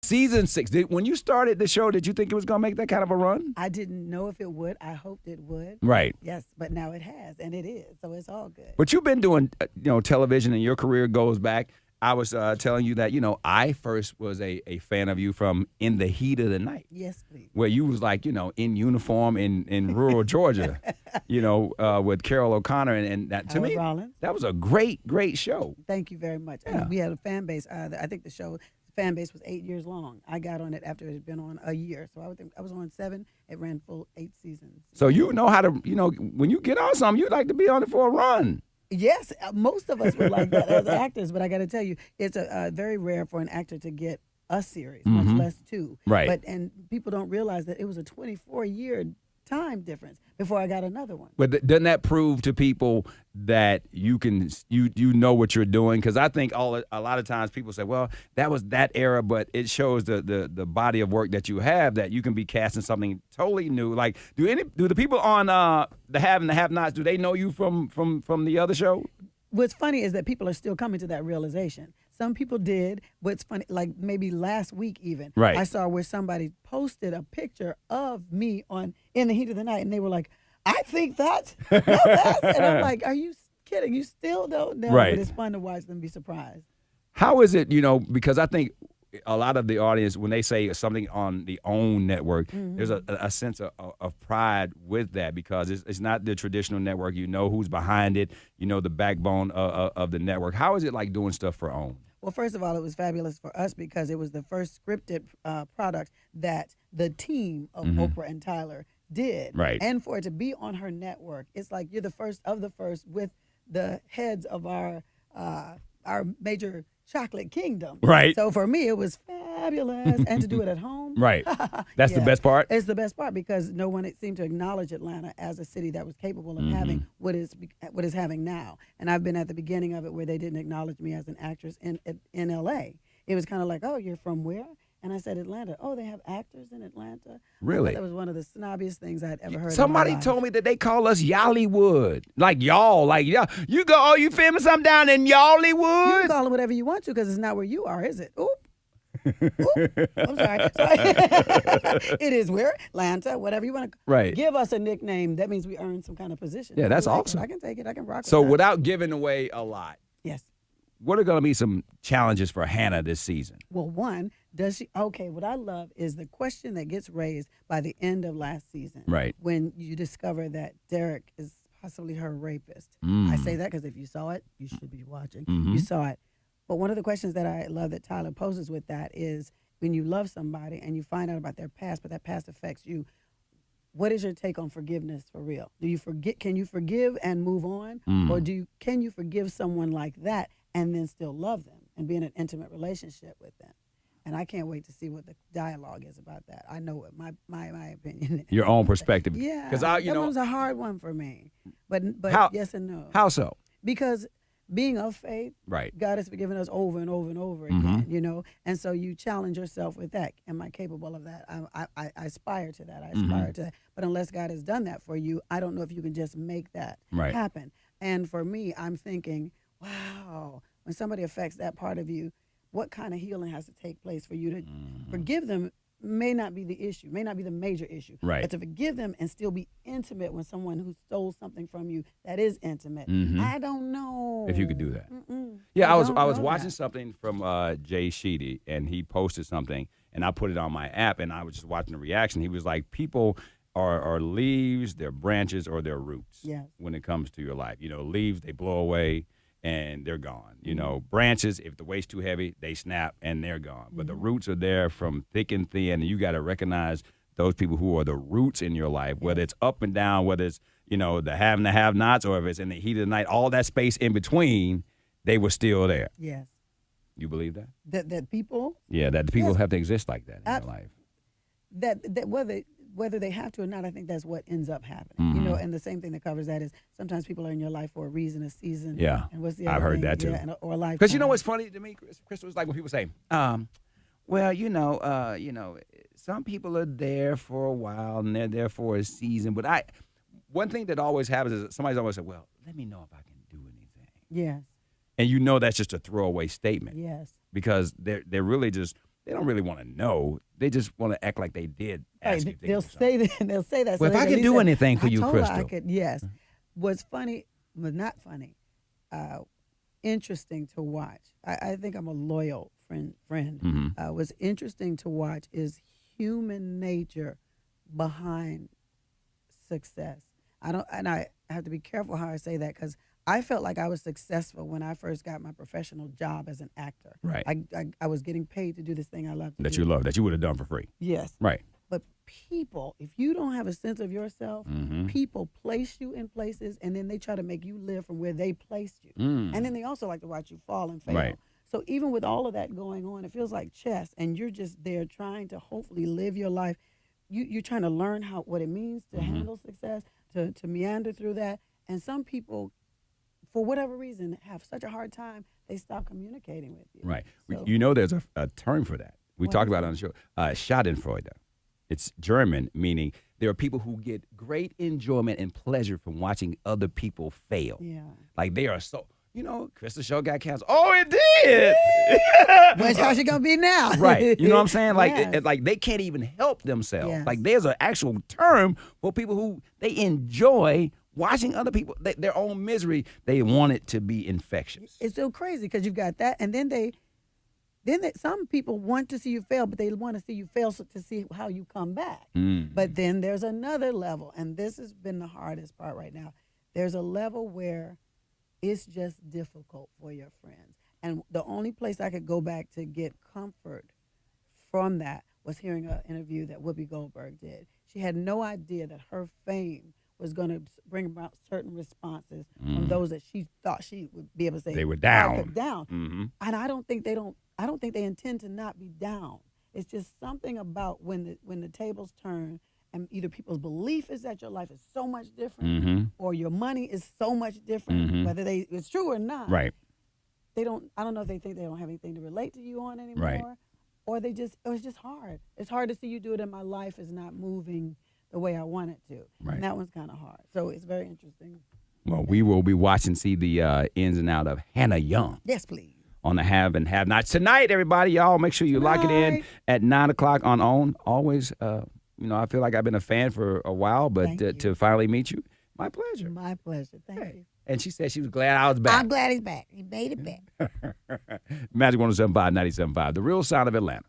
Season 6. When you started the show, did you think it was going to make that kind of a run? I didn't know if it would. I hoped it would. Right. Yes, but now it has, and it is. So it's all good. But you've been doing, television, and your career goes back. I was telling you that, I first was a fan of you from In the Heat of the Night. Yes, please. Where you was like, in uniform in rural Georgia, with Carol O'Connor. And that, to Howard me, Rollins. that was a great, great show. Thank you very much. Yeah. And we had a fan base. I think the show fan base was 8 years long. I got on it after it had been on a year. So I was on 7. It ran full 8 seasons. So you know how to, when you get on something, you like to be on it for a run. Yes, most of us were like that as actors, but I got to tell you, it's very rare for an actor to get a series, much less 2. Right. And people don't realize that it was a 24-year time difference before I got another one. But doesn't that prove to people that you know what you're doing? Because I think a lot of times people say, well, that was that era, but it shows the body of work that you have, that you can be casting something totally new. Like, do the people on the Have and the Have-Nots, do they know you from the other show? What's funny is that people are still coming to that realization. Some people did. What's funny, like maybe last week even, right. I saw where somebody posted a picture of me on In the Heat of the Night, and they were like, I think that's. And I'm like, are you kidding? You still don't know. Right. But it's fun to watch them be surprised. How is it, because I think a lot of the audience, when they say something on the OWN network, there's a sense of pride with that, because it's not the traditional network. You know who's behind it. You know the backbone of the network. How is it like doing stuff for OWN? Well, first of all, it was fabulous for us because it was the first scripted product that the team of Oprah and Tyler did. Right. And for it to be on her network, it's like you're the first of the first with the heads of our major chocolate kingdom. Right. So for me, it was fabulous. And to do it at home. Right. That's the best part? It's the best part because no one seemed to acknowledge Atlanta as a city that was capable of having what is having now. And I've been at the beginning of it where they didn't acknowledge me as an actress in L.A. It was kind of like, oh, you're from where? And I said, Atlanta. Oh, they have actors in Atlanta? Really? That was one of the snobbiest things I'd ever heard. Somebody told me that they call us Yollywood. Like y'all. Like, y'all. You go, oh, you filming something down in Yollywood? You can call it whatever you want to because it's not where you are, is it? Oop. Oop. I'm sorry. It is where? Atlanta, whatever you want to. Right. Give us a nickname. That means we earn some kind of position. Yeah, that's awesome. I can take it. I can rock with So that. without giving away a lot, Yes. what are going to be some challenges for Hannah this season? Well, one, does she? Okay, what I love is the question that gets raised by the end of last season. Right. When you discover that Derek is possibly her rapist. I say that because if you saw it, you should be watching. You saw it. But one of the questions that I love that Tyler poses with that is when you love somebody and you find out about their past, but that past affects you, what is your take on forgiveness for real? Do you forget? Can you forgive and move on? Or can you forgive someone like that and then still love them and be in an intimate relationship with them? And I can't wait to see what the dialogue is about that. I know what my opinion is. Your own perspective. Yeah. Because that was a hard one for me. But yes and no. How so? Because being of faith, Right. God has forgiven us over and over and over again, and so you challenge yourself with that. Am I capable of that? I aspire to that. I aspire to that. But unless God has done that for you, I don't know if you can just make that happen. And for me, I'm thinking, wow, when somebody affects that part of you, what kind of healing has to take place for you to forgive them? May not be the issue, may not be the major issue. Right. But to forgive them and still be intimate with someone who stole something from you that is intimate. I don't know If you could do that. Mm-mm. Yeah, I was don't know watching that. something from Jay Sheedy, and he posted something, and I put it on my app, and I was just watching the reaction. He was like, people are leaves, they're branches, or they're roots. Yes. When it comes to your life. Leaves, they blow away, and they're gone. Branches, if the weight's too heavy, they snap and they're gone. But the roots are there from thick and thin, and you got to recognize those people who are the roots in your life, whether it's up and down, whether it's, the have and the have-nots, or if it's in the heat of the night, all that space in between, they were still there. Yes. You believe that? That people Yeah, that the people Yes. have to exist like that in your life. that whether they have to or not, I think that's what ends up happening. And the same thing that covers that is sometimes people are in your life for a reason, a season. Yeah. And what's the I've other heard thing? that too. Yeah, or a lifetime. Because you know what's funny to me, Crystal, is like when people say, some people are there for a while and they're there for a season. But one thing that always happens is somebody's always say, well, let me know if I can do anything. Yes. And that's just a throwaway statement. Yes. Because they're really just they don't really want to know. They just want to act like they did ask Right. you. They'll say that. They'll say that. Well, so if I they could do anything for I you, told her I Crystal. could. Yes. What's funny, was not funny. Interesting to watch. I think I'm a loyal friend. Mm-hmm. What's interesting to watch is human nature behind success. I have to be careful how I say that because I felt like I was successful when I first got my professional job as an actor. Right. I was getting paid to do this thing I love to That do. you love, that you would have done for free. Yes. Right. But people, if you don't have a sense of yourself, Mm-hmm. people place you in places and then they try to make you live from where they placed you. Mm. And then they also like to watch you fall and fail. Right. So even with all of that going on, it feels like chess and you're just there trying to hopefully live your life. You're trying to learn what it means to Mm-hmm. handle success, to meander through that. And some people, for whatever reason, have such a hard time, they stop communicating with you. Right. So- You know, there's a term for that. We What talked is about it it? on the show. Schadenfreude. It's German, meaning there are people who get great enjoyment and pleasure from watching other people fail. Yeah. Like they are so, Crystal show got canceled. Oh, it did. But how's she going to be now? Right. You know what I'm saying? Like, Yes. like they can't even help themselves. Yes. Like there's an actual term for people who they enjoy watching other people, their own misery. They want it to be infectious. It's so crazy because you've got that, and then some people want to see you fail, but they want to see you fail to see how you come back. Mm. But then there's another level, and this has been the hardest part right now. There's a level where it's just difficult for your friends, and the only place I could go back to get comfort from that was hearing an interview that Whoopi Goldberg did. She had no idea that her fame was going to bring about certain responses from those that she thought she would be able to say They were down. Mm-hmm. And I don't think they intend to not be down. It's just something about when the tables turn and either people's belief is that your life is so much different Mm-hmm. or your money is so much different, Mhm. whether it's true or not. Right. I don't know if they think they don't have anything to relate to you on anymore. Right. Or it's just hard. It's hard to see you do it and my life is not moving the way I want it to. Right. And that one's kind of hard. So it's very interesting. Well, we will be watching, see the ins and out of Hannah Young Yes, please. on the Have and Have Nots tonight. Everybody, y'all, make sure you lock it in Tonight. at 9:00 on OWN. Always, I feel like I've been a fan for a while, but Thank you. to finally meet you, my pleasure. My pleasure. Thank Hey. you. And she said she was glad I was back. I'm glad he's back. He made it back. Magic 107.5, 97.5, the real sound of Atlanta.